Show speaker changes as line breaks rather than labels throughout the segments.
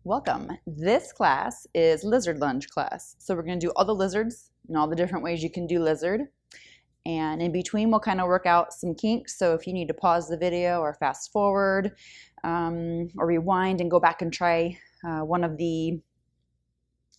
Welcome. This class is lizard lunge class. So we're going to do all the lizards and all the different ways you can do lizard. And in between, we'll kind of work out some kinks. So if you need to pause the video or fast forward or rewind and go back and try one of the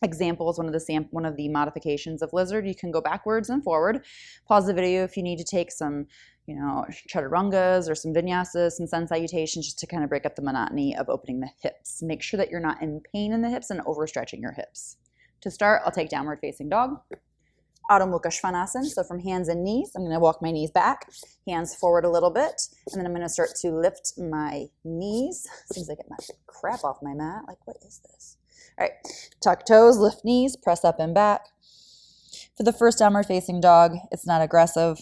examples, one of the modifications of lizard, you can go backwards and forward. Pause the video if you need to take some chaturangas or some vinyasas, some sun salutations, just to kind of break up the monotony of opening the hips. Make sure that you're not in pain in the hips and overstretching your hips. To start, I'll take downward facing dog. Adho Mukha Svanasana, so from hands and knees, I'm going to walk my knees back, hands forward a little bit, and then I'm going to start to lift my knees. Seems like I get my crap off my mat. Like, what is this? All right, tuck toes, lift knees, press up and back. For the first downward facing dog, it's not aggressive.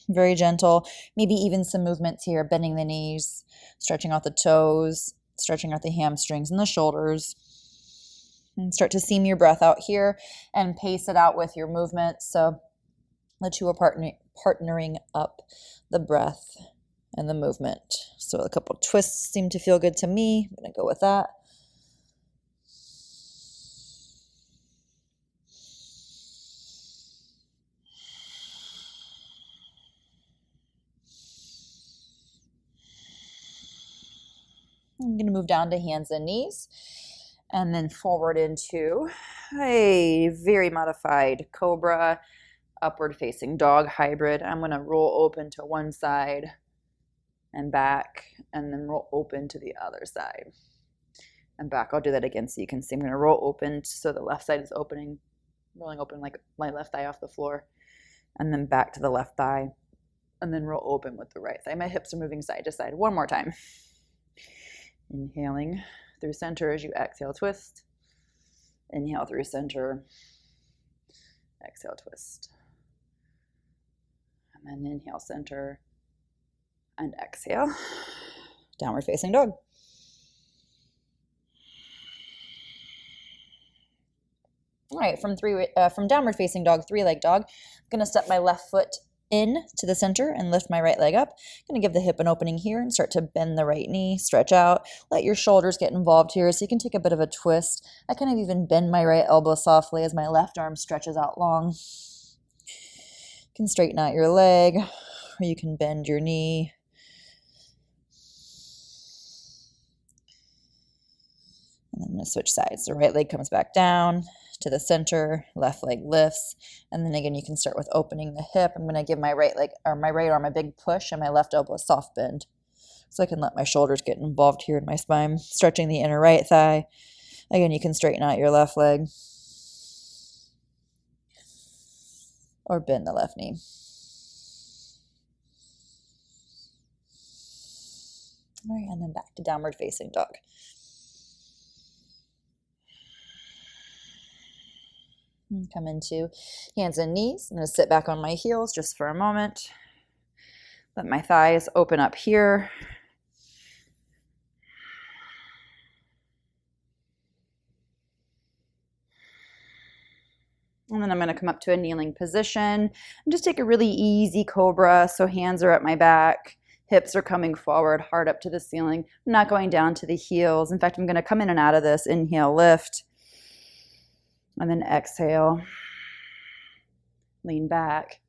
Very gentle, maybe even some movements here, bending the knees, stretching out the toes, stretching out the hamstrings and the shoulders. And start to seam your breath out here and pace it out with your movement. So the two are partnering up the breath and the movement. So a couple twists seem to feel good to me. I'm going to go with that. I'm going to move down to hands and knees and then forward into a very modified cobra, upward facing dog hybrid. I'm going to roll open to one side and back, and then roll open to the other side and back. I'll do that again so you can see. I'm going to roll open so the left side is opening, rolling open like my left thigh off the floor, and then back to the left thigh, and then roll open with the right thigh. My hips are moving side to side. One more time. Inhaling through center as you exhale, twist. Inhale through center. Exhale, twist. And then inhale, center. And exhale. Downward facing dog. All right, from downward facing dog, three-leg dog, I'm going to step my left foot in to the center and lift my right leg up. I'm going to give the hip an opening here and start to bend the right knee, stretch out. Let your shoulders get involved here so you can take a bit of a twist. I kind of even bend my right elbow softly as my left arm stretches out long. You can straighten out your leg, or you can bend your knee. And then I'm going to switch sides. The right leg comes back down to the center, left leg lifts, and then again you can start with opening the hip. I'm going to give my right arm a big push and my left elbow a soft bend, so I can let my shoulders get involved here in my spine, stretching the inner right thigh. Again, you can straighten out your left leg or bend the left knee. All right, and then back to downward facing dog. Come into hands and knees. I'm going to sit back on my heels just for a moment. Let my thighs open up here. And then I'm going to come up to a kneeling position and just take a really easy cobra. So hands are at my back, hips are coming forward, heart up to the ceiling. I'm not going down to the heels. In fact, I'm going to come in and out of this. Inhale, lift. And then exhale, lean back,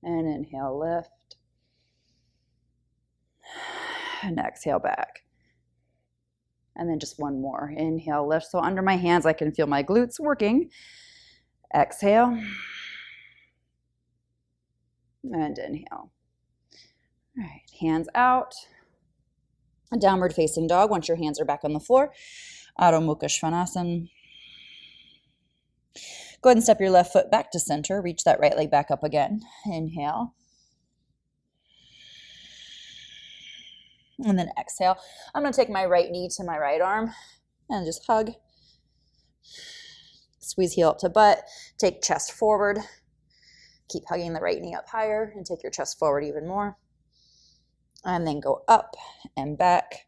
and inhale, lift, and exhale back. And then just one more, inhale, lift. So under my hands, I can feel my glutes working. Exhale, and inhale. All right, hands out. Downward facing dog, once your hands are back on the floor. Adho Mukha Svanasana. Go ahead and step your left foot back to center. Reach that right leg back up again. Inhale. And then exhale. I'm going to take my right knee to my right arm and just hug. Squeeze heel up to butt. Take chest forward. Keep hugging the right knee up higher and take your chest forward even more. And then go up and back.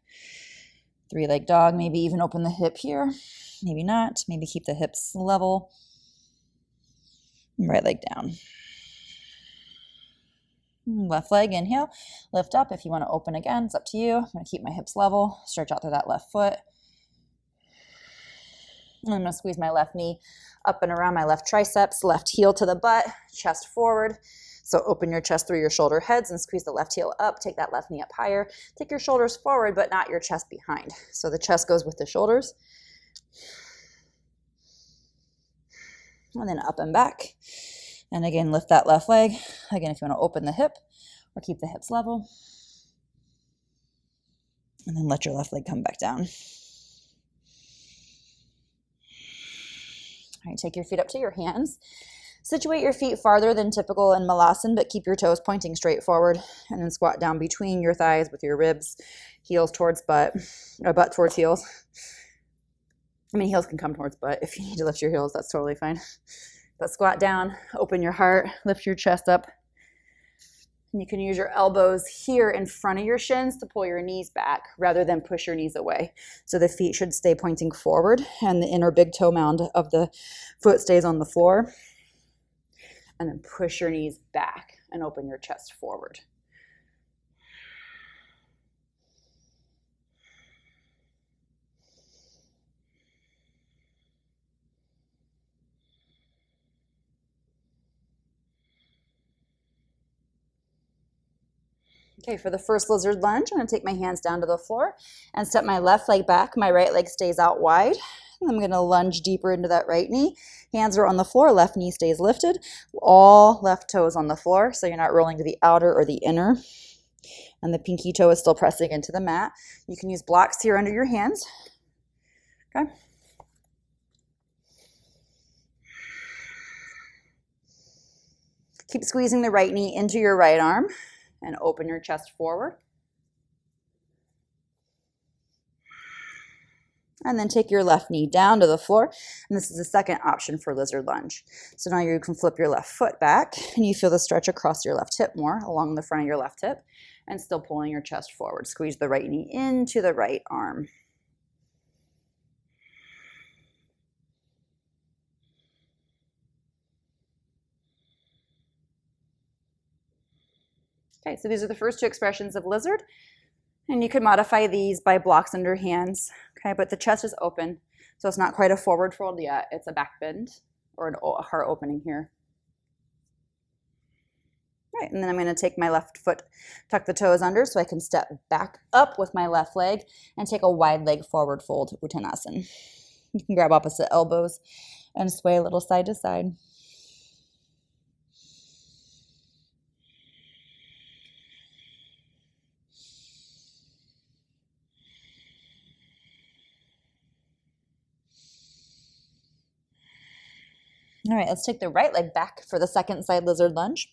Three-leg dog. Maybe even open the hip here. Maybe not. Maybe keep the hips level. Right leg down. Left leg, inhale, lift up. If you want to open again, it's up to you. I'm going to keep my hips level, stretch out through that left foot. And I'm going to squeeze my left knee up and around my left triceps, left heel to the butt, chest forward. So open your chest through your shoulder heads and squeeze the left heel up. Take that left knee up higher. Take your shoulders forward, but not your chest behind. So the chest goes with the shoulders. And then up and back. And again, lift that left leg. Again, if you want to open the hip or keep the hips level. And then let your left leg come back down. All right, take your feet up to your hands. Situate your feet farther than typical in Malasana, but keep your toes pointing straight forward. And then squat down between your thighs with your ribs, heels towards butt, or butt towards heels. I mean, heels can come towards butt. If you need to lift your heels, that's totally fine. But squat down, open your heart, lift your chest up. And you can use your elbows here in front of your shins to pull your knees back rather than push your knees away. So the feet should stay pointing forward and the inner big toe mound of the foot stays on the floor. And then push your knees back and open your chest forward. Okay, for the first lizard lunge, I'm going to take my hands down to the floor and step my left leg back. My right leg stays out wide. And I'm going to lunge deeper into that right knee. Hands are on the floor, left knee stays lifted. All left toes on the floor, so you're not rolling to the outer or the inner. And the pinky toe is still pressing into the mat. You can use blocks here under your hands. Okay. Keep squeezing the right knee into your right arm and open your chest forward. And then take your left knee down to the floor. And this is the second option for lizard lunge. So now you can flip your left foot back and you feel the stretch across your left hip more along the front of your left hip and still pulling your chest forward. Squeeze the right knee into the right arm. Okay, so these are the first two expressions of lizard. And you can modify these by blocks under hands, okay? But the chest is open, so it's not quite a forward fold yet. It's a back bend or a heart opening here. All right, and then I'm going to take my left foot, tuck the toes under so I can step back up with my left leg and take a wide leg forward fold, Uttanasana. You can grab opposite elbows and sway a little side to side. All right, let's take the right leg back for the second side lizard lunge.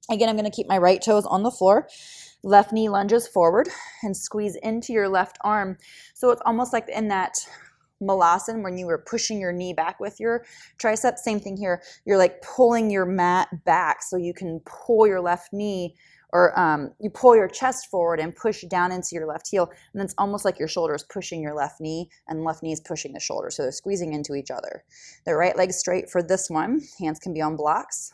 Again, I'm going to keep my right toes on the floor. Left knee lunges forward and squeeze into your left arm. So it's almost like in that Malasana when you were pushing your knee back with your triceps. Same thing here. You're like pulling your mat back so you can pull your left knee or you pull your chest forward and push down into your left heel. And it's almost like your shoulder is pushing your left knee and left knee is pushing the shoulder. So they're squeezing into each other. The right leg straight for this one. Hands can be on blocks.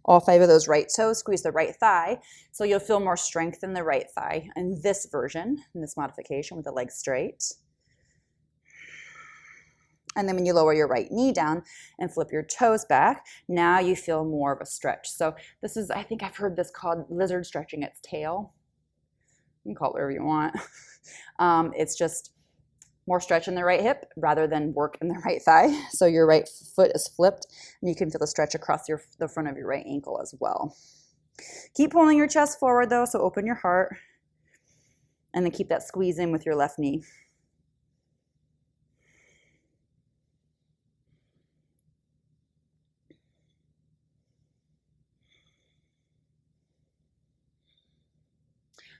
All 5 of those right toes, squeeze the right thigh. So you'll feel more strength in the right thigh in this version, in this modification with the leg straight. And then when you lower your right knee down and flip your toes back, now you feel more of a stretch. So this is, I think I've heard this called lizard stretching its tail. You can call it whatever you want. It's just more stretch in the right hip rather than work in the right thigh. So your right foot is flipped and you can feel the stretch across the front of your right ankle as well. Keep pulling your chest forward though, so open your heart and then keep that squeeze in with your left knee.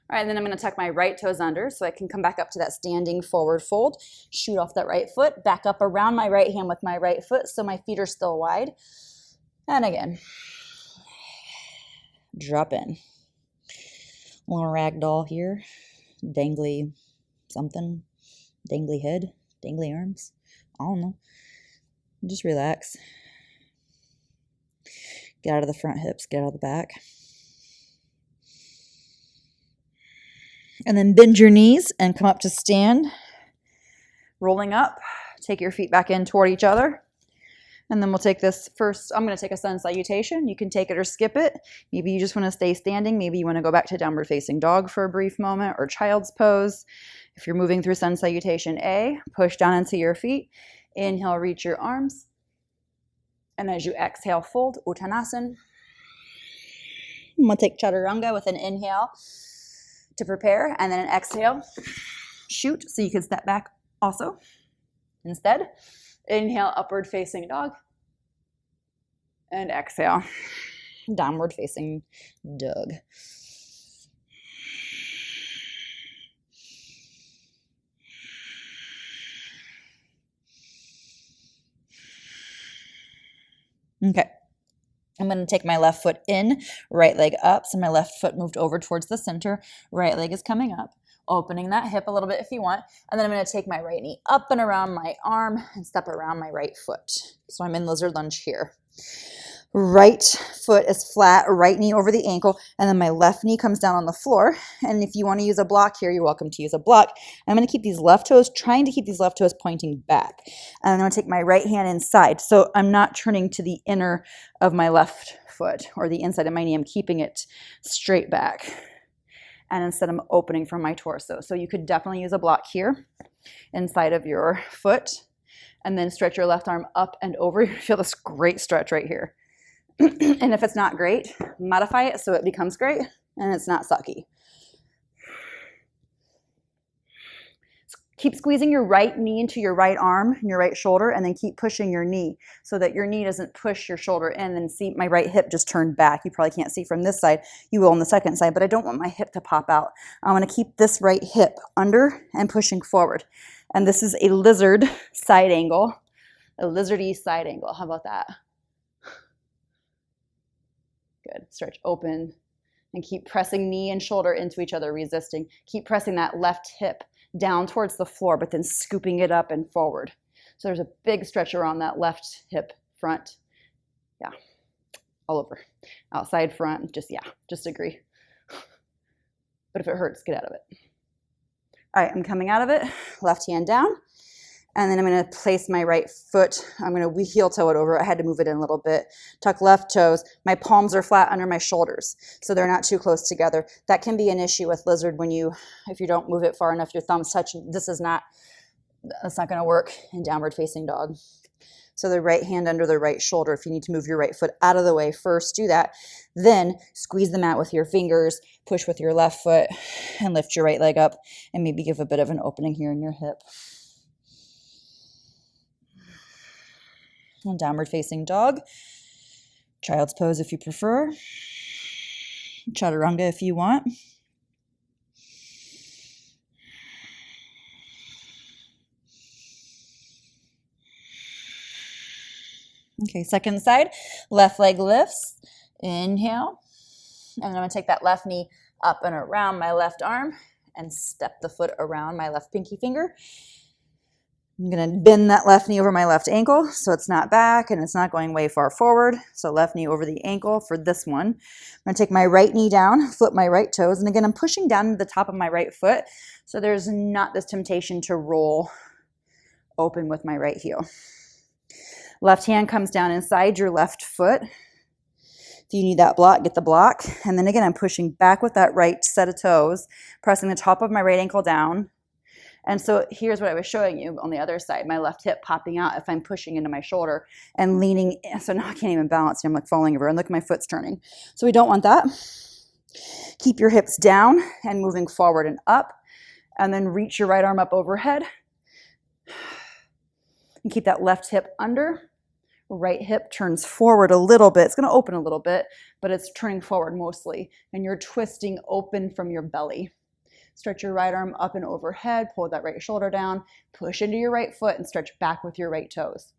All right, and then I'm going to tuck my right toes under so I can come back up to that standing forward fold. Shoot off that right foot, back up around my right hand with my right foot so my feet are still wide. And again, drop in. Little ragdoll here, dangly something, dangly head, dangly arms. I don't know. Just relax. Get out of the front hips, get out of the back. And then bend your knees and come up to stand. Rolling up Take your feet back in toward each other. And then we'll take this first. I'm going to take a sun salutation. You can take it or skip it. Maybe you just want to stay standing. Maybe you want to go back to downward facing dog for a brief moment, or child's pose. If you're moving through sun salutation A, push down into your feet. Inhale, reach your arms. And as you exhale, fold, Uttanasana. And we'll take Chaturanga with an inhale to prepare, and then an exhale, shoot, so you can step back also. Instead, inhale, upward facing dog, and exhale, downward facing dog. Okay. I'm going to take my left foot in, right leg up. So my left foot moved over towards the center. Right leg is coming up, opening that hip a little bit if you want. And then I'm going to take my right knee up and around my arm and step around my right foot. So I'm in lizard lunge here. Right foot is flat, right knee over the ankle, and then my left knee comes down on the floor. And if you want to use a block here, you're welcome to use a block. I'm going to keep these left toes, trying to keep these left toes pointing back. And I'm going to take my right hand inside. So I'm not turning to the inner of my left foot or the inside of my knee. I'm keeping it straight back. And instead I'm opening from my torso. So you could definitely use a block here inside of your foot. And then stretch your left arm up and over. You feel this great stretch right here. And if it's not great, modify it so it becomes great and it's not sucky. Keep squeezing your right knee into your right arm and your right shoulder, and then keep pushing your knee so that your knee doesn't push your shoulder in. And see, my right hip just turned back. You probably can't see from this side. You will on the second side, but I don't want my hip to pop out. I want to keep this right hip under and pushing forward. And this is a lizard side angle, a lizardy side angle. How about that? Good. Stretch open and keep pressing knee and shoulder into each other, resisting. Keep pressing that left hip down towards the floor, but then scooping it up and forward. So there's a big stretch around that left hip front. Yeah, all over. Outside front, just agree. But if it hurts, get out of it. All right, I'm coming out of it. Left hand down. And then I'm going to place my right foot. I'm going to heel toe it over. I had to move it in a little bit. Tuck left toes. My palms are flat under my shoulders, so they're not too close together. That can be an issue with lizard if you don't move it far enough, your thumbs touch. That's not going to work in downward facing dog. So the right hand under the right shoulder. If you need to move your right foot out of the way first, do that. Then squeeze the mat with your fingers, push with your left foot, and lift your right leg up, and maybe give a bit of an opening here in your hip. And downward facing dog. Child's pose if you prefer. Chaturanga if you want. Okay, second side. Left leg lifts. Inhale. And I'm going to take that left knee up and around my left arm and step the foot around my left pinky finger. I'm going to bend that left knee over my left ankle so it's not back and it's not going way far forward. So left knee over the ankle for this one. I'm going to take my right knee down, flip my right toes. And again, I'm pushing down to the top of my right foot. So there's not this temptation to roll open with my right heel. Left hand comes down inside your left foot. If you need that block, get the block. And then again, I'm pushing back with that right set of toes, pressing the top of my right ankle down. And so here's what I was showing you on the other side, my left hip popping out if I'm pushing into my shoulder and leaning in. So now I can't even balance. I'm like falling over and look, my foot's turning. So we don't want that. Keep your hips down and moving forward and up, and then reach your right arm up overhead and keep that left hip under. Right hip turns forward a little bit. It's going to open a little bit, but it's turning forward mostly, and you're twisting open from your belly. Stretch your right arm up and overhead, pull that right shoulder down, push into your right foot, and stretch back with your right toes.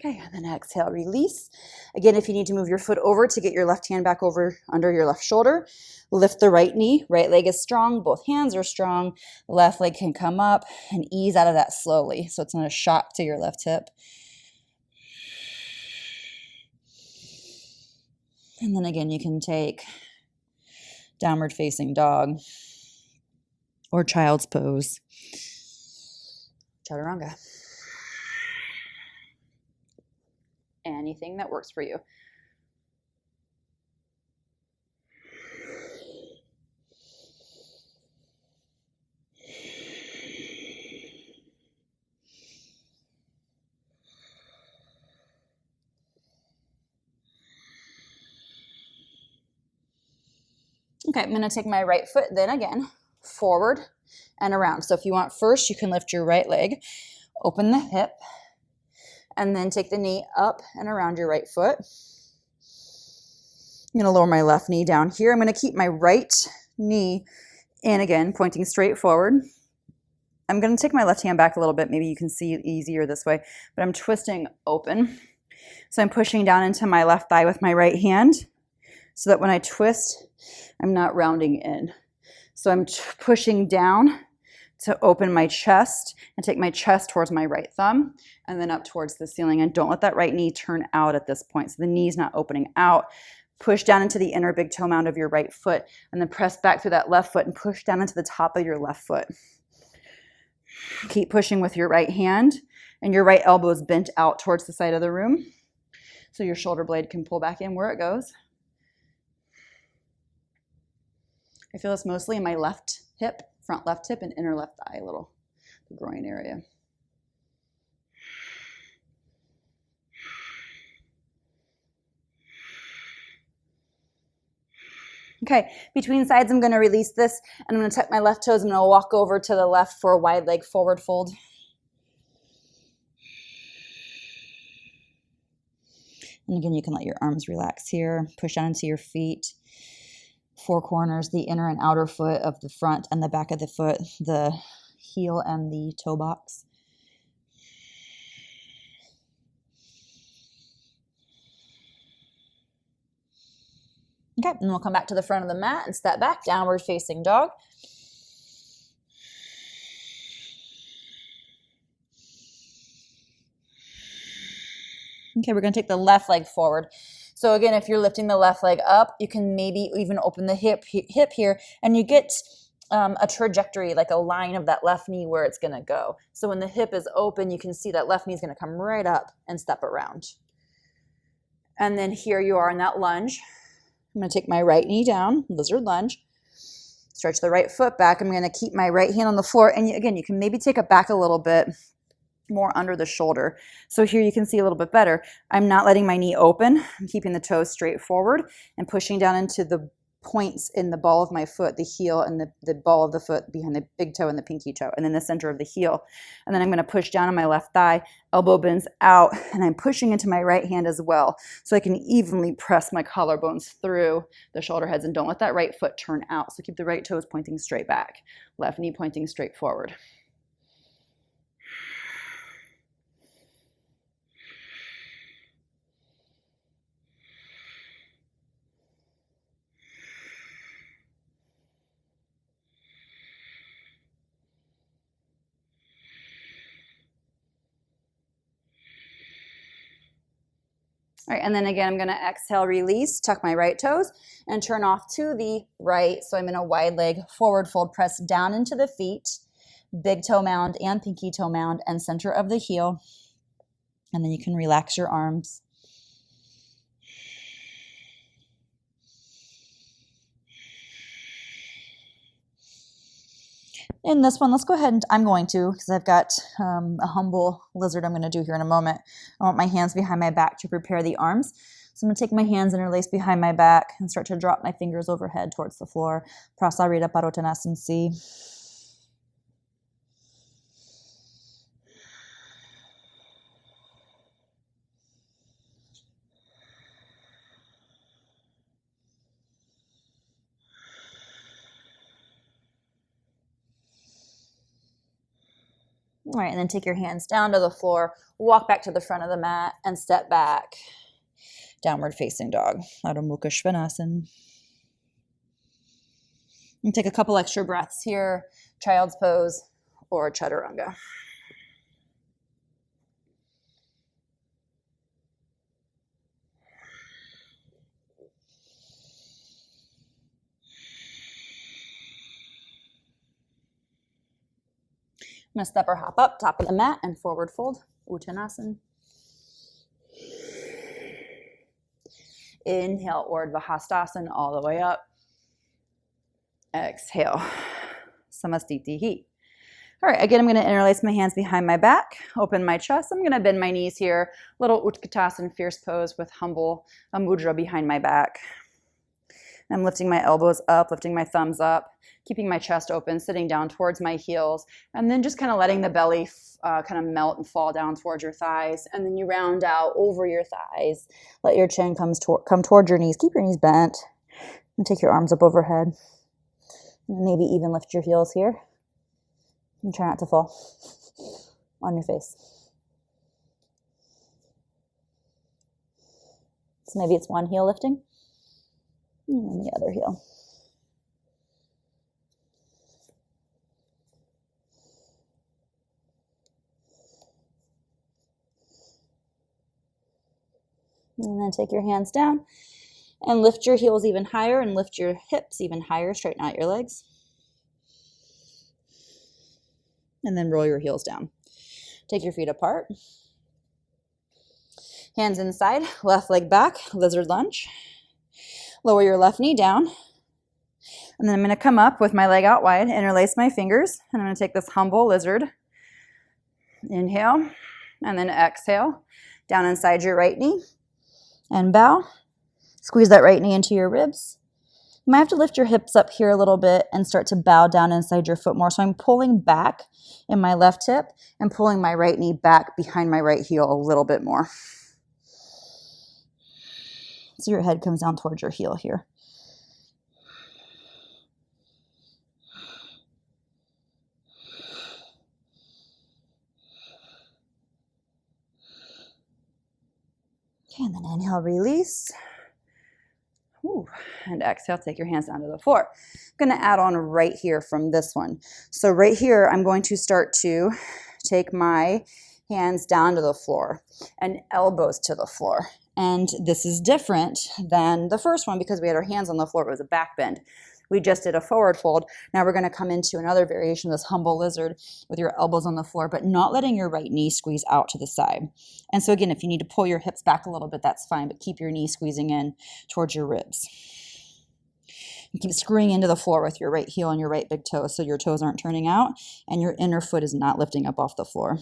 Okay, and then exhale, release. Again, if you need to move your foot over to get your left hand back over under your left shoulder, lift the right knee. Right leg is strong, both hands are strong. Left leg can come up and ease out of that slowly so it's not a shock to your left hip. And then again, you can take downward facing dog or child's pose, chaturanga. Anything that works for you. Okay, I'm going to take my right foot then again forward and around. So if you want first, you can lift your right leg, open the hip, and then take the knee up and around your right foot. I'm going to lower my left knee down here. I'm going to keep my right knee in again, pointing straight forward. I'm going to take my left hand back a little bit. Maybe you can see it easier this way, but I'm twisting open. So I'm pushing down into my left thigh with my right hand so that when I twist, I'm not rounding in. So I'm pushing down to open my chest and take my chest towards my right thumb and then up towards the ceiling. And don't let that right knee turn out at this point. So the knee's not opening out. Push down into the inner big toe mound of your right foot and then press back through that left foot and push down into the top of your left foot. Keep pushing with your right hand and your right elbow is bent out towards the side of the room so your shoulder blade can pull back in where it goes. I feel this mostly in my left hip, front left hip, and inner left thigh, a little, the groin area. Okay, between sides, I'm going to release this, and I'm going to tuck my left toes. I'm going to walk over to the left for a wide leg forward fold. And again, you can let your arms relax here. Push down into your feet. Four corners, the inner and outer foot of the front and the back of the foot, the heel and the toe box. Okay, and we'll come back to the front of the mat and step back, downward facing dog. Okay, we're going to take the left leg forward. So again, if you're lifting the left leg up, you can maybe even open the hip here, and you get a trajectory, like a line of that left knee where it's going to go. So when the hip is open, you can see that left knee is going to come right up and step around. And then here you are in that lunge. I'm going to take my right knee down, lizard lunge. Stretch the right foot back. I'm going to keep my right hand on the floor. And again, you can maybe take it back a little bit more under the shoulder. So here you can see a little bit better. I'm not letting my knee open. I'm keeping the toes straight forward and pushing down into the points in the ball of my foot, the heel and the ball of the foot behind the big toe and the pinky toe, and then the center of the heel. And then I'm going to push down on my left thigh, elbow bends out, and I'm pushing into my right hand as well. So I can evenly press my collarbones through the shoulder heads, and don't let that right foot turn out. So keep the right toes pointing straight back, left knee pointing straight forward. All right, and then again, I'm going to exhale, release, tuck my right toes, and turn off to the right. So I'm in a wide leg forward fold, press down into the feet, big toe mound and pinky toe mound, and center of the heel. And then you can relax your arms. In this one, let's go ahead and I'm going to, because I've got a humble lizard I'm going to do here in a moment. I want my hands behind my back to prepare the arms. So I'm going to take my hands, interlace behind my back, and start to drop my fingers overhead towards the floor. Prasarita Padottanasana. All right, and then take your hands down to the floor, walk back to the front of the mat, and step back. Downward facing dog, Adho Mukha Svanasana. And take a couple extra breaths here, child's pose or chaturanga. I'm gonna step or hop up, top of the mat, and forward fold, Uttanasana. Inhale, Urdhva Hastasana all the way up. Exhale, Samastitihi. All right, again, I'm gonna interlace my hands behind my back, open my chest. I'm gonna bend my knees here, little Utkatasana, fierce pose with humble mudra behind my back. I'm lifting my elbows up, lifting my thumbs up, keeping my chest open, sitting down towards my heels, and then just kind of letting the belly kind of melt and fall down towards your thighs. And then you round out over your thighs. Let your chin come towards your knees. Keep your knees bent. And take your arms up overhead. And maybe even lift your heels here. And try not to fall on your face. So maybe it's one heel lifting. And then the other heel. And then take your hands down and lift your heels even higher and lift your hips even higher. Straighten out your legs. And then roll your heels down. Take your feet apart. Hands inside, left leg back, lizard lunge. Lower your left knee down. And then I'm going to come up with my leg out wide, interlace my fingers, and I'm going to take this humble lizard. Inhale, and then exhale, down inside your right knee, and bow. Squeeze that right knee into your ribs. You might have to lift your hips up here a little bit and start to bow down inside your foot more. So I'm pulling back in my left hip and pulling my right knee back behind my right heel a little bit more. So your head comes down towards your heel here. Okay, and then inhale, release. Ooh, and exhale, take your hands down to the floor. I'm going to add on right here from this one. So right here, I'm going to start to take my hands down to the floor and elbows to the floor. And this is different than the first one because we had our hands on the floor. It was a back bend. We just did a forward fold. Now we're going to come into another variation of this humble lizard with your elbows on the floor, but not letting your right knee squeeze out to the side. And so again, if you need to pull your hips back a little bit, that's fine, but keep your knee squeezing in towards your ribs. And keep screwing into the floor with your right heel and your right big toe so your toes aren't turning out and your inner foot is not lifting up off the floor.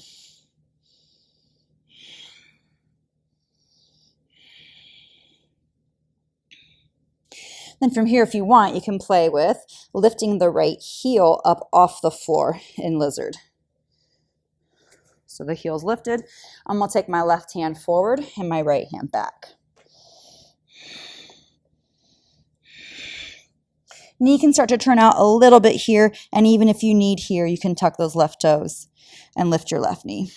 Then from here, if you want, you can play with lifting the right heel up off the floor in lizard. So the heel's lifted. I'm going to take my left hand forward and my right hand back. Knee can start to turn out a little bit here, and even if you need here, you can tuck those left toes and lift your left knee.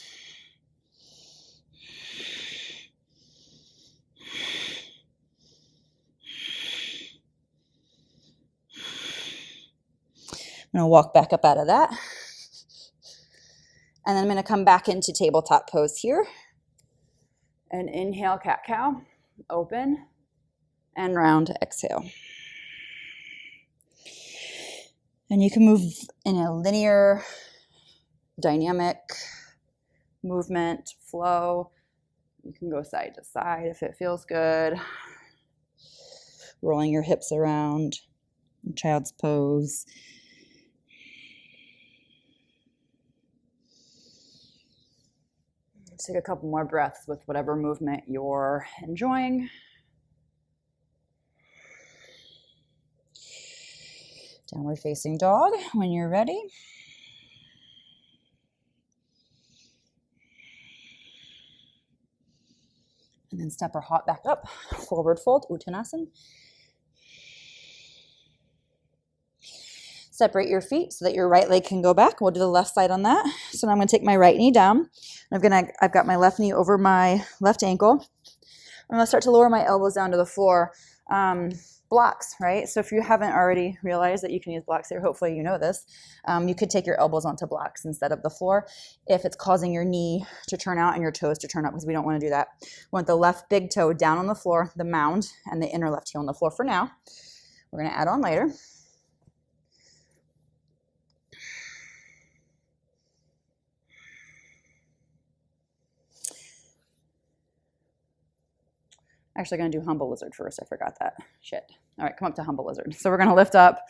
I'm going to walk back up out of that. And then I'm going to come back into tabletop pose here. And inhale, cat-cow, open, and round, exhale. And you can move in a linear, dynamic movement, flow. You can go side to side if it feels good. Rolling your hips around, child's pose. Take a couple more breaths with whatever movement you're enjoying. Downward facing dog when you're ready. And then step or hop back up. Forward fold, Uttanasana. Separate your feet so that your right leg can go back. We'll do the left side on that. So now I'm going to take my right knee down. I've got my left knee over my left ankle. I'm going to start to lower my elbows down to the floor. Blocks, right? So if you haven't already realized that you can use blocks here, hopefully you know this. You could take your elbows onto blocks instead of the floor if it's causing your knee to turn out and your toes to turn up, because we don't want to do that. We want the left big toe down on the floor, the mound, and the inner left heel on the floor for now. We're going to add on later. Actually, I'm going to do humble lizard first. I forgot that. Shit. All right, come up to humble lizard. So we're going to lift up.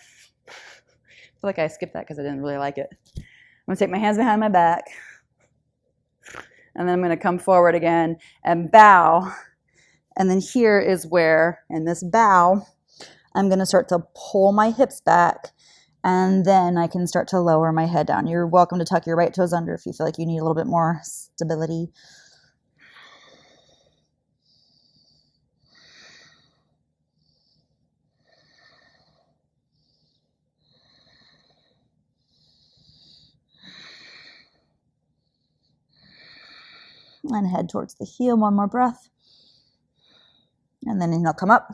I feel like I skipped that because I didn't really like it. I'm going to take my hands behind my back. And then I'm going to come forward again and bow. And then here is where, in this bow, I'm going to start to pull my hips back. And then I can start to lower my head down. You're welcome to tuck your right toes under if you feel like you need a little bit more stability. And head towards the heel, one more breath. And then inhale, come up.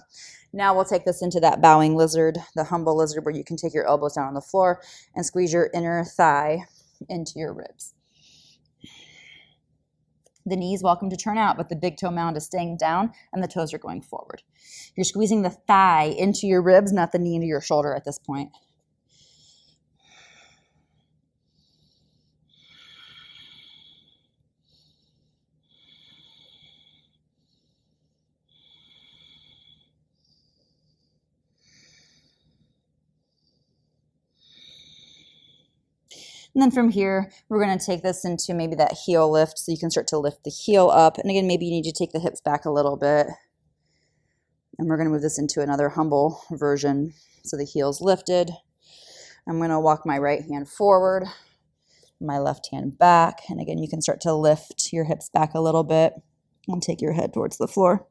Now we'll take this into that bowing lizard, the humble lizard, where you can take your elbows down on the floor and squeeze your inner thigh into your ribs. The knees welcome to turn out, but the big toe mound is staying down and the toes are going forward. You're squeezing the thigh into your ribs, not the knee into your shoulder at this point. And then from here, we're going to take this into maybe that heel lift, so you can start to lift the heel up. And again, maybe you need to take the hips back a little bit. And we're going to move this into another humble version. So the heel's lifted. I'm going to walk my right hand forward, my left hand back. And again, you can start to lift your hips back a little bit and take your head towards the floor.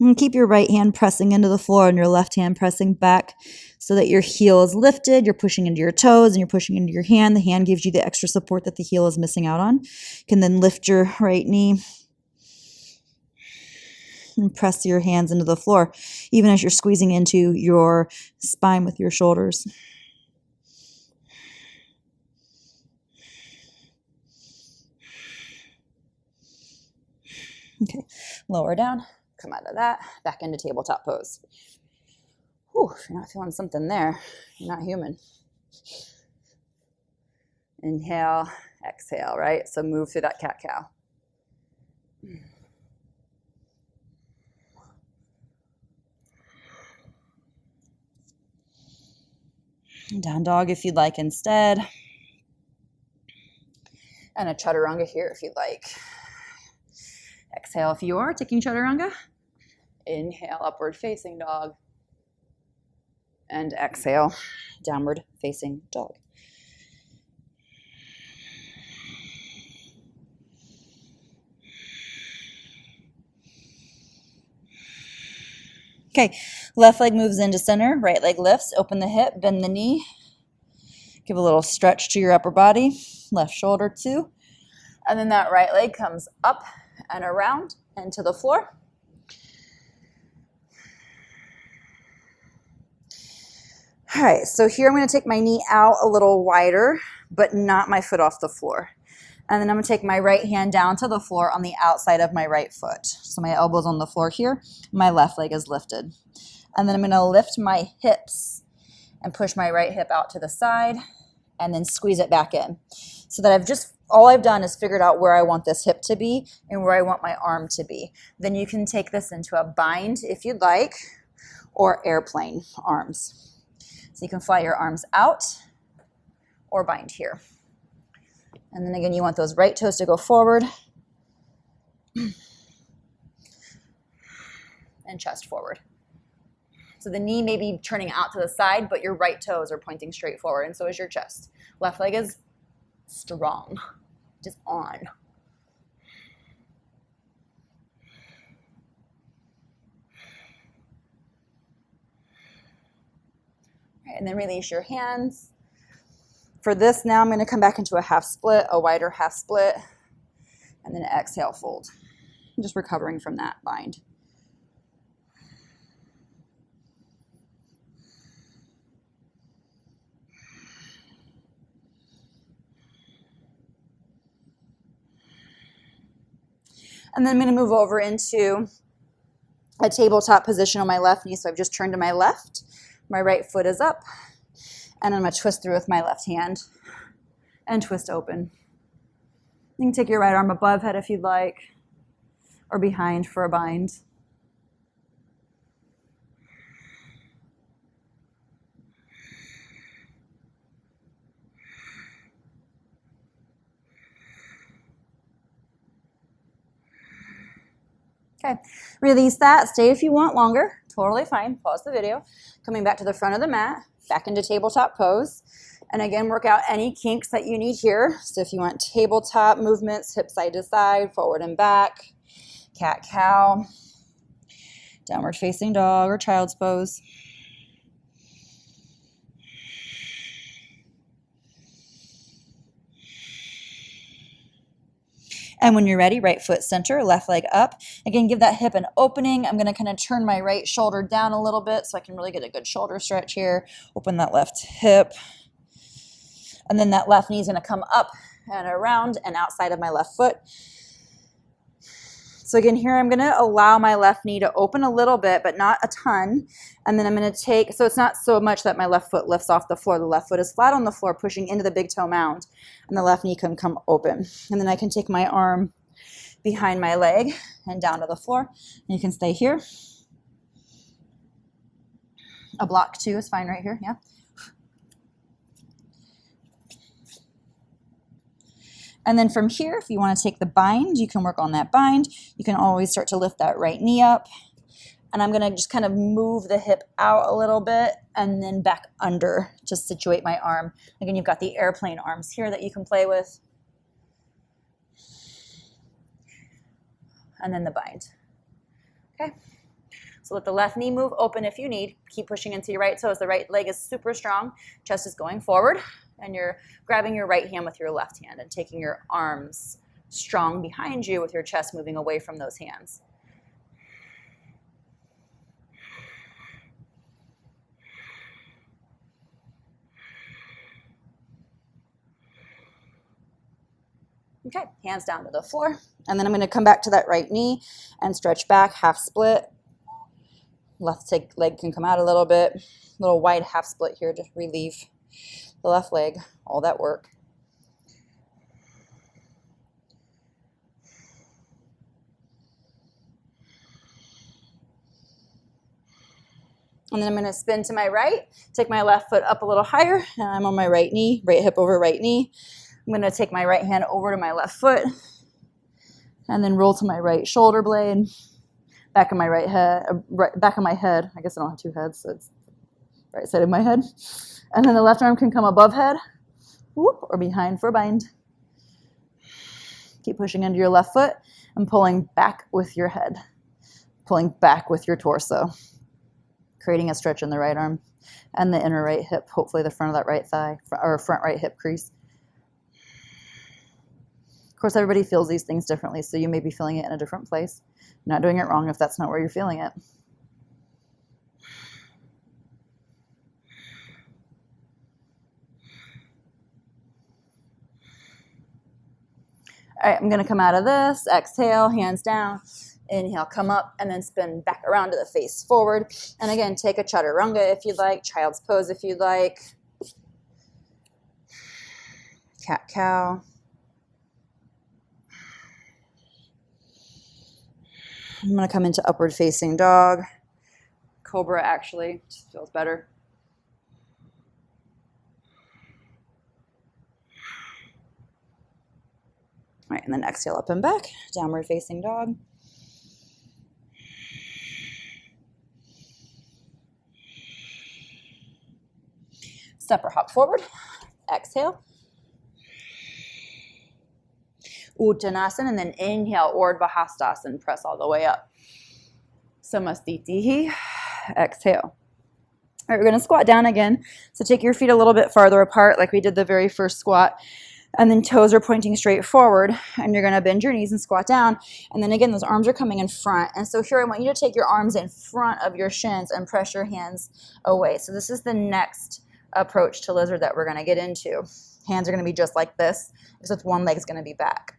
And keep your right hand pressing into the floor and your left hand pressing back so that your heel is lifted. You're pushing into your toes and you're pushing into your hand. The hand gives you the extra support that the heel is missing out on. You can then lift your right knee and press your hands into the floor, even as you're squeezing into your spine with your shoulders. Okay, lower down. Come out of that, back into tabletop pose. Whew, if you're not feeling something there, you're not human. Inhale, exhale, right? So move through that cat-cow. Down dog if you'd like instead. And a chaturanga here if you'd like. Exhale if you are taking chaturanga. Inhale, upward facing dog. And exhale, downward facing dog. Okay, left leg moves into center, right leg lifts, open the hip, bend the knee. Give a little stretch to your upper body, left shoulder too. And then that right leg comes up and around and to the floor. All right, so here I'm going to take my knee out a little wider, but not my foot off the floor. And then I'm going to take my right hand down to the floor on the outside of my right foot. So my elbow's on the floor here, my left leg is lifted. And then I'm going to lift my hips and push my right hip out to the side and then squeeze it back in. So that all I've done is figured out where I want this hip to be and where I want my arm to be. Then you can take this into a bind if you'd like, or airplane arms. So you can fly your arms out or bind here. And then again, you want those right toes to go forward and chest forward. So the knee may be turning out to the side, but your right toes are pointing straight forward, and so is your chest. Left leg is strong, just on. Right, and then release your hands. For this, now I'm going to come back into a half split, a wider half split, and then exhale, fold. I'm just recovering from that bind. And then I'm going to move over into a tabletop position on my left knee. So I've just turned to my left. My right foot is up. And I'm going to twist through with my left hand and twist open. You can take your right arm above head if you'd like, or behind for a bind. Okay, release that. Stay if you want longer. Totally fine. Pause the video. Coming back to the front of the mat, back into tabletop pose. And again, work out any kinks that you need here. So if you want tabletop movements, hip side to side, forward and back, cat-cow, downward facing dog, or child's pose. And when you're ready, right foot center, left leg up. Again, give that hip an opening. I'm gonna kind of turn my right shoulder down a little bit so I can really get a good shoulder stretch here. Open that left hip. And then that left knee is gonna come up and around and outside of my left foot. So again, here I'm gonna allow my left knee to open a little bit, but not a ton. And then I'm gonna take, so it's not so much that my left foot lifts off the floor. The left foot is flat on the floor, pushing into the big toe mound. And the left knee can come open. And then I can take my arm behind my leg and down to the floor. And you can stay here. A block two is fine right here, yeah. And then from here, if you want to take the bind, you can work on that bind. You can always start to lift that right knee up. And I'm going to just kind of move the hip out a little bit and then back under to situate my arm. Again, you've got the airplane arms here that you can play with. And then the bind. Okay. So let the left knee move open if you need. Keep pushing into your right toes. The right leg is super strong. Chest is going forward. And you're grabbing your right hand with your left hand and taking your arms strong behind you with your chest moving away from those hands. Okay, hands down to the floor. And then I'm going to come back to that right knee and stretch back, half split. Left leg can come out a little bit. Little wide half split here to relieve the left leg, all that work. And then I'm going to spin to my right, take my left foot up a little higher, and I'm on my right knee, right hip over right knee. I'm going to take my right hand over to my left foot, and then roll to my right shoulder blade, back of my right head, back of my head. I guess I don't have two heads, so it's right side of my head. And then the left arm can come above head, whoop, or behind for a bind. Keep pushing into your left foot and pulling back with your head, pulling back with your torso, creating a stretch in the right arm and the inner right hip, hopefully the front of that right thigh or front right hip crease. Of course, everybody feels these things differently, so you may be feeling it in a different place. You're not doing it wrong if that's not where you're feeling it. All right, I'm going to come out of this, exhale, hands down, inhale, come up, and then spin back around to the face forward. And again, take a chaturanga if you'd like, child's pose if you'd like, cat-cow. I'm going to come into upward facing dog. Cobra actually just feels better. All right, and then exhale up and back, downward facing dog. Step or hop forward, exhale. Uttanasana, and then inhale, Urdhva Hastasana, press all the way up. Samastitihi, exhale. All right, we're going to squat down again. So take your feet a little bit farther apart like we did the very first squat. And then toes are pointing straight forward. And you're going to bend your knees and squat down. And then again, those arms are coming in front. And so here I want you to take your arms in front of your shins and press your hands away. So this is the next approach to lizard that we're going to get into. Hands are going to be just like this, except one leg is going to be back.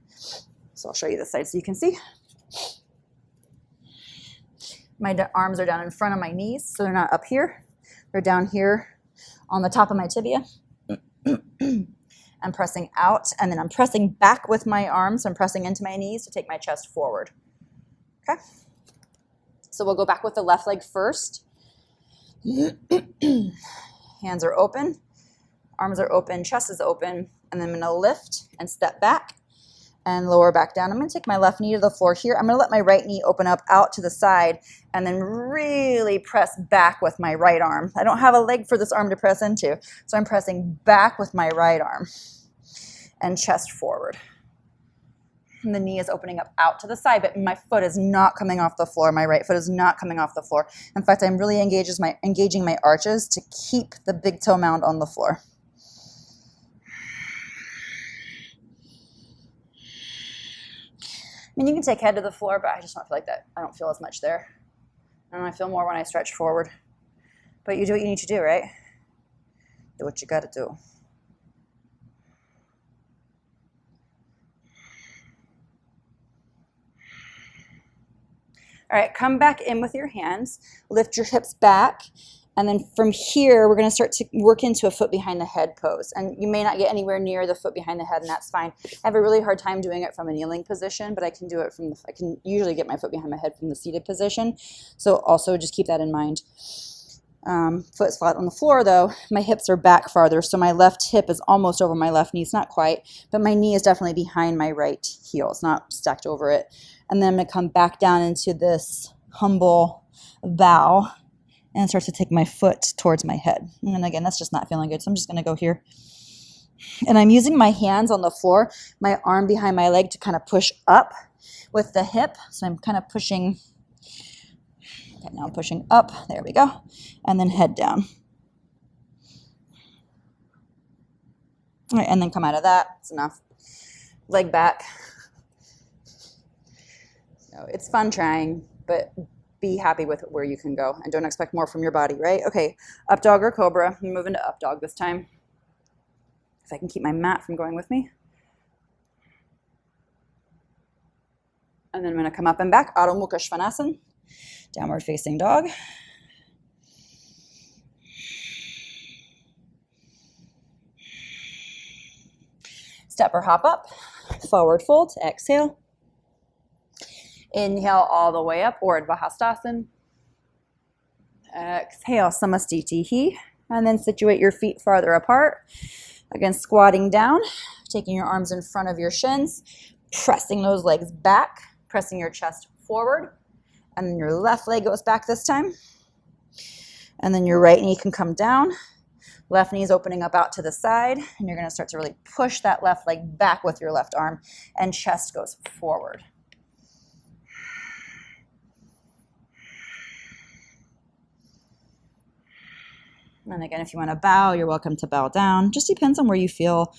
So I'll show you this side so you can see. My arms are down in front of my knees, so they're not up here. They're down here on the top of my tibia. I'm pressing out, and then I'm pressing back with my arms. So I'm pressing into my knees to take my chest forward. Okay? So we'll go back with the left leg first. Hands are open, arms are open, chest is open, and then I'm going to lift and step back. and lower back down. I'm going to take my left knee to the floor here. I'm going to let my right knee open up out to the side and then really press back with my right arm. I don't have a leg for this arm to press into, so I'm pressing back with my right arm and chest forward. And the knee is opening up out to the side, but my foot is not coming off the floor. My right foot is not coming off the floor. In fact, I'm really engaging my arches to keep the big toe mound on the floor. I mean, you can take head to the floor, but I just don't feel like that. I don't feel as much there. And I feel more when I stretch forward. But you do what you need to do, right? Do what you got to do. All right, come back in with your hands. Lift your hips back. And then from here, we're going to start to work into a foot behind the head pose. And you may not get anywhere near the foot behind the head, and that's fine. I have a really hard time doing it from a kneeling position, but I can do it from I can usually get my foot behind my head from the seated position. So also just keep that in mind. Foot flat on the floor though, my hips are back farther, so my left hip is almost over my left knee. It's not quite, but my knee is definitely behind my right heel. It's not stacked over it. And then I'm going to come back down into this humble bow and start to take my foot towards my head. And again, that's just not feeling good, so I'm just going to go here. And I'm using my hands on the floor, my arm behind my leg to kind of push up with the hip. So I'm kind of pushing. Okay, now I'm pushing up. There we go. And then head down. All right, and then come out of that. It's enough. Leg back. So it's fun trying, but be happy with where you can go and don't expect more from your body, right? Okay, up dog or cobra. I'm moving to up dog this time. If I can keep my mat from going with me. And then I'm going to come up and back. Adho Mukha Svanasana. Downward facing dog. Step or hop up. Forward fold. Exhale. Inhale all the way up, Urdhva Hastasana. Exhale, Samastitihi. And then situate your feet farther apart. Again, squatting down, taking your arms in front of your shins, pressing those legs back, pressing your chest forward. And then your left leg goes back this time. And then your right knee can come down. Left knee is opening up out to the side. And you're going to start to really push that left leg back with your left arm. And chest goes forward. And again, if you want to bow, you're welcome to bow down. Just depends on where you feel,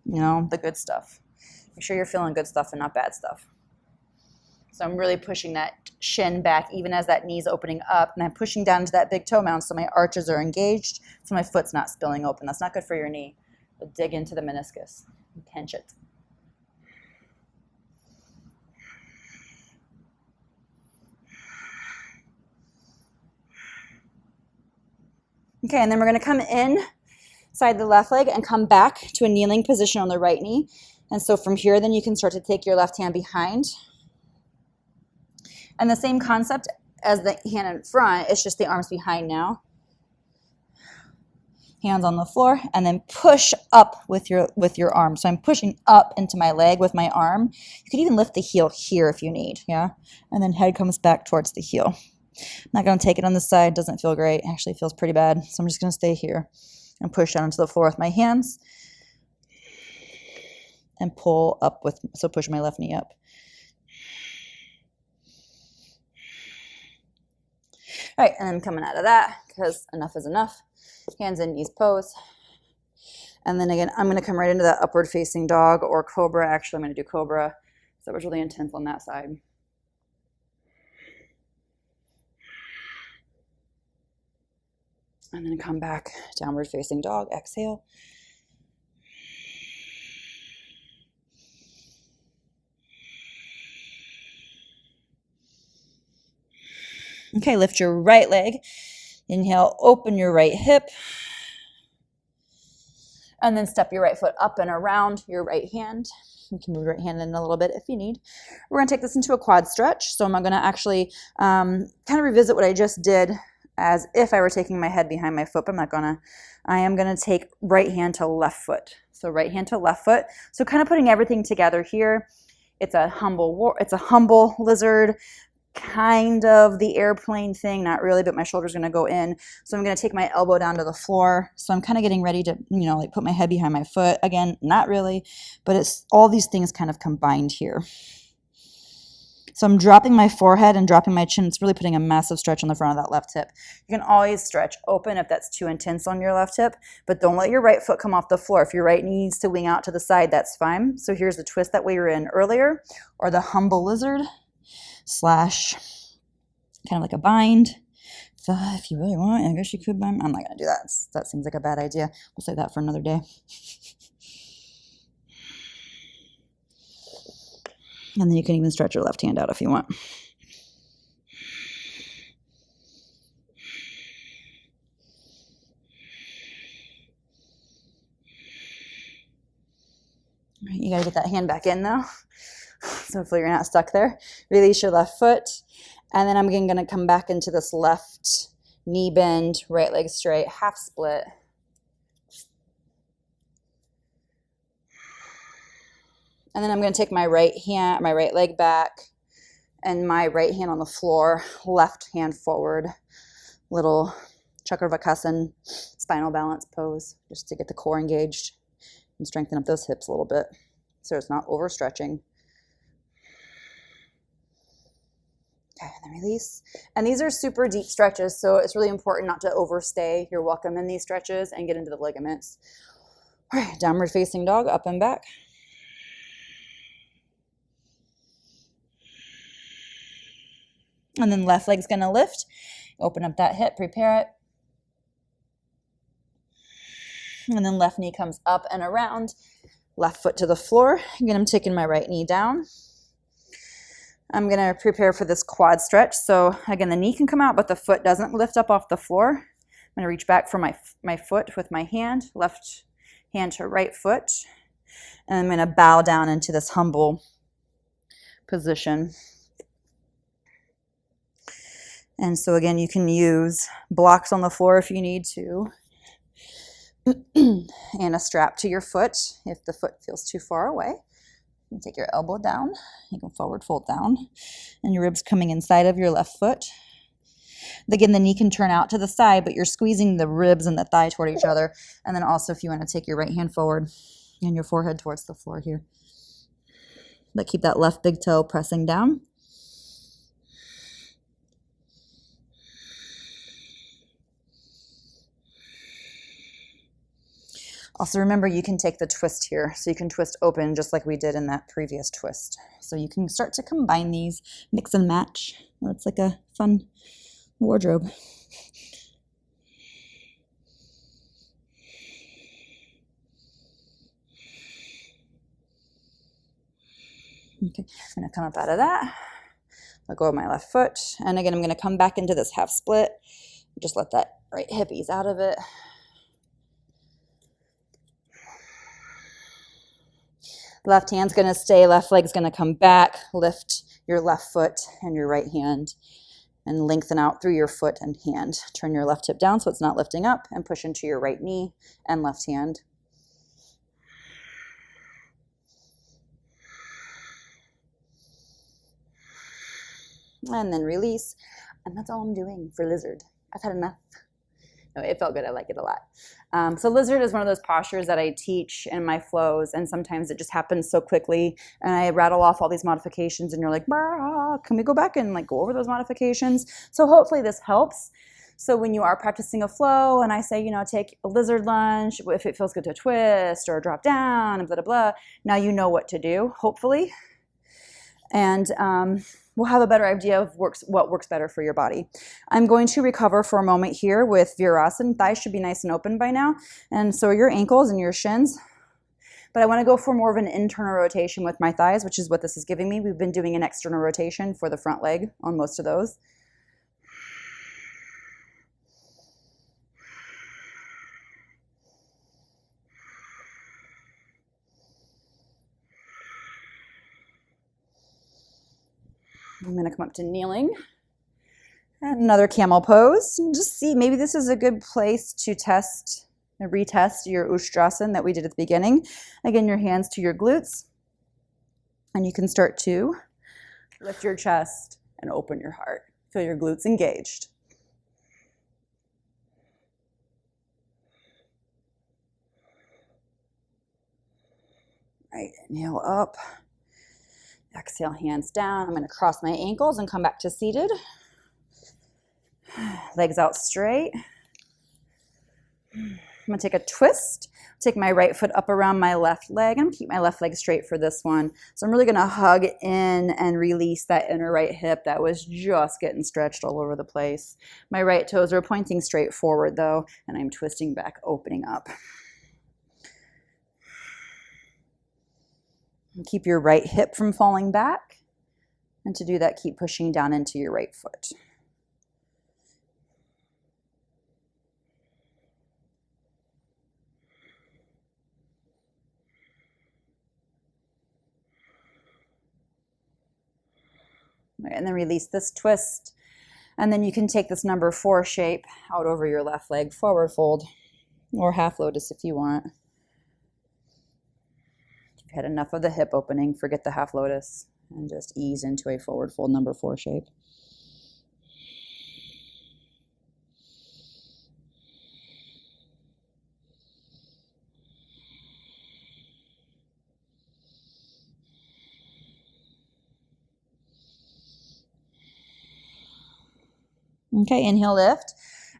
the good stuff. Make sure you're feeling good stuff and not bad stuff. So I'm really pushing that shin back even as that knee's opening up. And I'm pushing down into that big toe mound so my arches are engaged, so my foot's not spilling open. That's not good for your knee. But dig into the meniscus and pinch it. Okay, and then we're going to come inside the left leg and come back to a kneeling position on the right knee. And so from here, then you can start to take your left hand behind. And the same concept as the hand in front, it's just the arms behind now. Hands on the floor, and then push up with your arm. So I'm pushing up into my leg with my arm. You could even lift the heel here if you need, yeah? And then head comes back towards the heel. I'm not going to take it on the side. Doesn't feel great. Actually feels pretty bad. So I'm just going to stay here and push down into the floor with my hands and pull up so push my left knee up. All right, and then coming out of that because enough is enough. Hands and knees pose. And then again, I'm going to come right into that upward facing dog or cobra. Actually, I'm going to do cobra. So it was really intense on that side. And then come back, downward facing dog, exhale. Okay, lift your right leg. Inhale, open your right hip. And then step your right foot up and around your right hand. You can move your right hand in a little bit if you need. We're going to take this into a quad stretch. So I'm going to actually kind of revisit what I just did as if I were taking my head behind my foot, but I'm not gonna. I am gonna take right hand to left foot. So right hand to left foot. So kind of putting everything together here. It's a humble lizard, kind of the airplane thing, not really, but my shoulder's gonna go in. So I'm gonna take my elbow down to the floor. So I'm kind of getting ready to, you know, like put my head behind my foot. Again, not really, but it's all these things kind of combined here. So I'm dropping my forehead and dropping my chin. It's really putting a massive stretch on the front of that left hip. You can always stretch open if that's too intense on your left hip, but don't let your right foot come off the floor. If your right knee needs to wing out to the side, that's fine. So here's the twist that we were in earlier, or the humble lizard slash kind of like a bind. So if you really want, I guess you could bind. I'm not going to do that. That seems like a bad idea. We'll save that for another day. And then you can even stretch your left hand out if you want. All right, you got to get that hand back in though. So hopefully you're not stuck there. Release your left foot. And then I'm again going to come back into this left knee bend, right leg straight, half split. And then I'm going to take my right leg back and my right hand on the floor, left hand forward, little Chakravarkasan spinal balance pose, just to get the core engaged and strengthen up those hips a little bit so it's not overstretching. Okay, and then release. And these are super deep stretches, so it's really important not to overstay. You're welcome in these stretches and get into the ligaments. All right, downward facing dog, up and back. And then left leg's gonna lift. Open up that hip, prepare it. And then left knee comes up and around. Left foot to the floor. Again, I'm taking my right knee down. I'm going to prepare for this quad stretch. So again, the knee can come out, but the foot doesn't lift up off the floor. I'm going to reach back for my foot with my hand, left hand to right foot. And I'm going to bow down into this humble position. And so again, you can use blocks on the floor if you need to. And a strap to your foot if the foot feels too far away. You can take your elbow down, you can forward fold down, and your ribs coming inside of your left foot. Again, the knee can turn out to the side, but you're squeezing the ribs and the thigh toward each other. And then also if you want to take your right hand forward and your forehead towards the floor here. But keep that left big toe pressing down. Also remember, you can take the twist here, so you can twist open just like we did in that previous twist. So you can start to combine these, mix and match. Well, it's like a fun wardrobe. Okay, I'm gonna come up out of that. I'll go with my left foot. And again, I'm gonna come back into this half split. Just let that right hip ease out of it. Left hand's going to stay, left leg's going to come back. Lift your left foot and your right hand and lengthen out through your foot and hand. Turn your left hip down so it's not lifting up and push into your right knee and left hand. And then release. And that's all I'm doing for lizard. I've had enough. No, it felt good. I like it a lot. So lizard is one of those postures that I teach in my flows, and sometimes it just happens so quickly, and I rattle off all these modifications, and you're like, can we go back and like go over those modifications? So hopefully this helps. So when you are practicing a flow, and I say, you know, take a lizard lunge, if it feels good to twist or drop down, and blah, blah, blah, now you know what to do, hopefully. And we'll have a better idea of what works better for your body. I'm going to recover for a moment here with Virasana. Thighs should be nice and open by now, and so are your ankles and your shins. But I want to go for more of an internal rotation with my thighs, which is what this is giving me. We've been doing an external rotation for the front leg on most of those. I'm going to come up to kneeling. And another camel pose. And just see, maybe this is a good place to test and retest your Ustrasana that we did at the beginning. Again, your hands to your glutes. And you can start to lift your chest and open your heart. Feel your glutes engaged. All right, inhale up. Exhale, hands down. I'm going to cross my ankles and come back to seated. Legs out straight. I'm going to take a twist. Take my right foot up around my left leg. I'm going to keep my left leg straight for this one. So I'm really going to hug in and release that inner right hip that was just getting stretched all over the place. My right toes are pointing straight forward though, and I'm twisting back, opening up. And keep your right hip from falling back. And to do that, keep pushing down into your right foot. And then release this twist. And then you can take this number 4 shape out over your left leg, forward fold, or half lotus if you want. If you had enough of the hip opening, forget the half lotus and just ease into a forward fold number 4 shape. Okay, inhale, lift.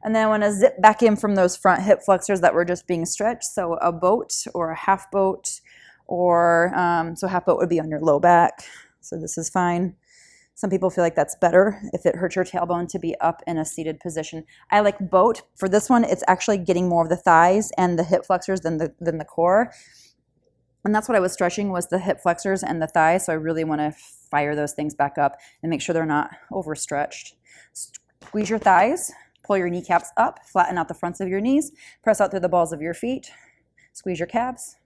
And then I want to zip back in from those front hip flexors that were just being stretched. So a boat or a half boat, or so half boat would be on your low back. So this is fine. Some people feel like that's better if it hurts your tailbone to be up in a seated position. I like boat. For this one, it's actually getting more of the thighs and the hip flexors than the core. And that's what I was stretching, was the hip flexors and the thighs. So I really want to fire those things back up and make sure they're not overstretched. Squeeze your thighs, pull your kneecaps up, flatten out the fronts of your knees, press out through the balls of your feet, squeeze your calves.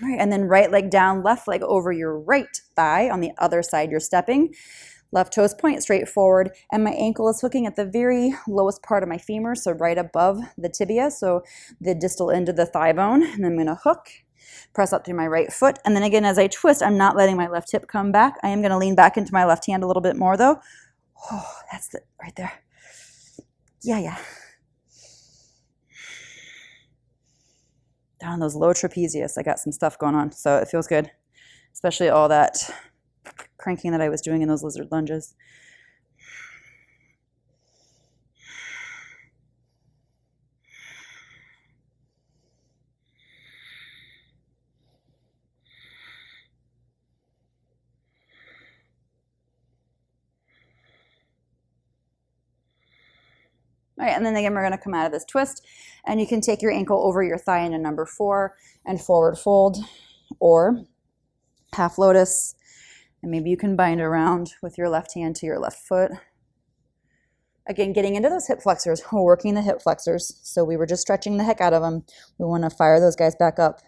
All right, and then right leg down, left leg over your right thigh on the other side you're stepping. Left toes point straight forward, and my ankle is hooking at the very lowest part of my femur, so right above the tibia, so the distal end of the thigh bone. And then I'm going to hook, press up through my right foot, and then again as I twist, I'm not letting my left hip come back. I am going to lean back into my left hand a little bit more though. Oh, that's it right there. Yeah. Down those low trapezius, I got some stuff going on, so it feels good, especially all that cranking that I was doing in those lizard lunges. All right, and then again, we're going to come out of this twist, and you can take your ankle over your thigh into number 4 and forward fold, or half lotus, and maybe you can bind around with your left hand to your left foot. Again, getting into those hip flexors, we're working the hip flexors, so we were just stretching the heck out of them. We want to fire those guys back up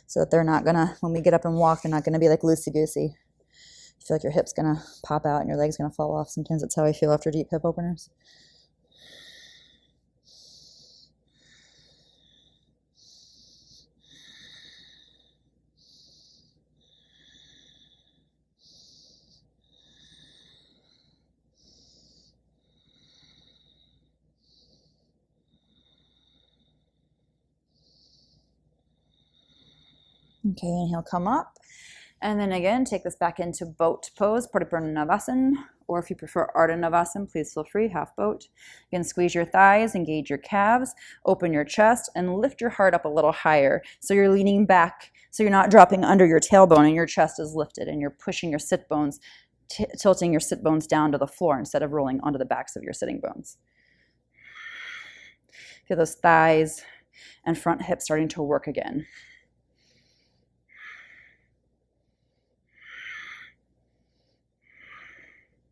so that they're not going to, when we get up and walk, they're not going to be like loosey-goosey. You feel like your hip's going to pop out and your leg's going to fall off. Sometimes that's how I feel after deep hip openers. Okay, inhale, come up. And then again, take this back into boat pose, Pariparnavasana, or if you prefer Ardha Navasana, please feel free, half boat. Again, squeeze your thighs, engage your calves, open your chest, and lift your heart up a little higher. So you're leaning back, so you're not dropping under your tailbone and your chest is lifted, and you're pushing your sit bones, tilting your sit bones down to the floor instead of rolling onto the backs of your sitting bones. Feel those thighs and front hips starting to work again.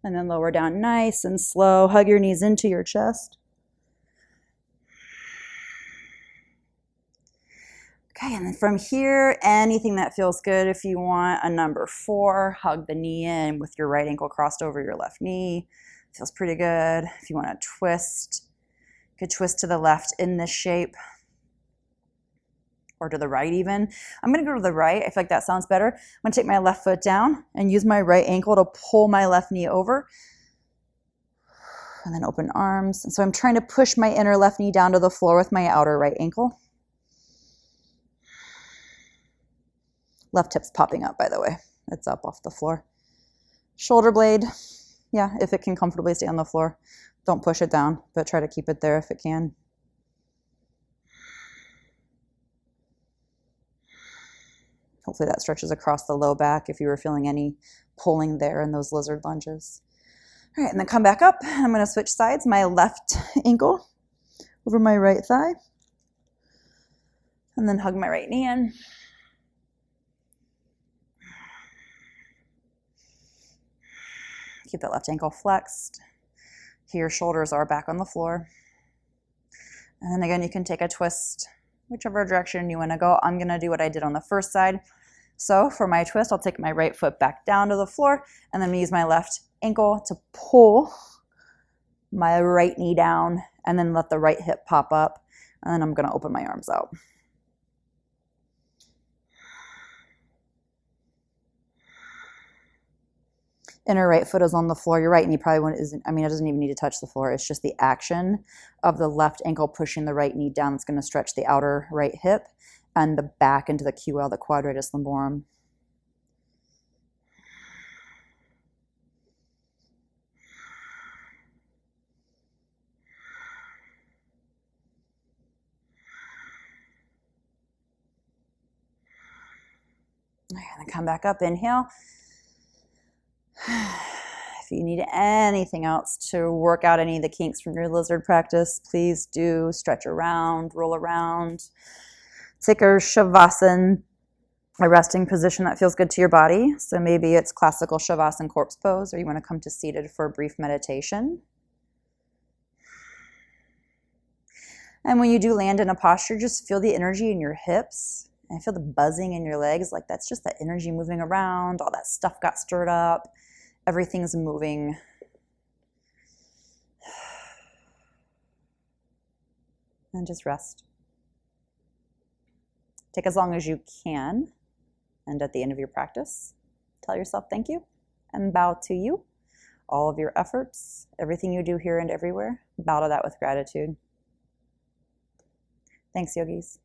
And then lower down nice and slow. Hug your knees into your chest. Okay, and then from here, anything that feels good. If you want a number 4, hug the knee in with your right ankle crossed over your left knee. Feels pretty good. If you want to twist, you could twist to the left in this shape or to the right even. I'm going to go to the right. I feel like that sounds better. I'm going to take my left foot down and use my right ankle to pull my left knee over. And then open arms. And so I'm trying to push my inner left knee down to the floor with my outer right ankle. Left hip's popping up, by the way. It's up off the floor. Shoulder blade. Yeah, if it can comfortably stay on the floor. Don't push it down, but try to keep it there if it can. Hopefully that stretches across the low back if you were feeling any pulling there in those lizard lunges. All right, and then come back up. I'm going to switch sides. My left ankle over my right thigh. And then hug my right knee in. Keep that left ankle flexed. Here, shoulders are back on the floor. And then again, you can take a twist, whichever direction you want to go. I'm going to do what I did on the first side. So for my twist, I'll take my right foot back down to the floor, and then use my left ankle to pull my right knee down, and then let the right hip pop up. And then I'm going to open my arms out. Inner right foot is on the floor. Your right knee probably isn't, I mean, it doesn't even need to touch the floor. It's just the action of the left ankle pushing the right knee down that's going to stretch the outer right hip and the back into the QL, the quadratus lumborum. And then come back up, inhale. If you need anything else to work out any of the kinks from your lizard practice, please do stretch around, roll around. Take a shavasana, a resting position that feels good to your body. So maybe it's classical shavasana corpse pose, or you want to come to seated for a brief meditation. And when you do land in a posture, just feel the energy in your hips and feel the buzzing in your legs. Like that's just that energy moving around. All that stuff got stirred up. Everything's moving. And just rest. Take as long as you can. And at the end of your practice, tell yourself thank you and bow to you. All of your efforts, everything you do here and everywhere, bow to that with gratitude. Thanks, yogis.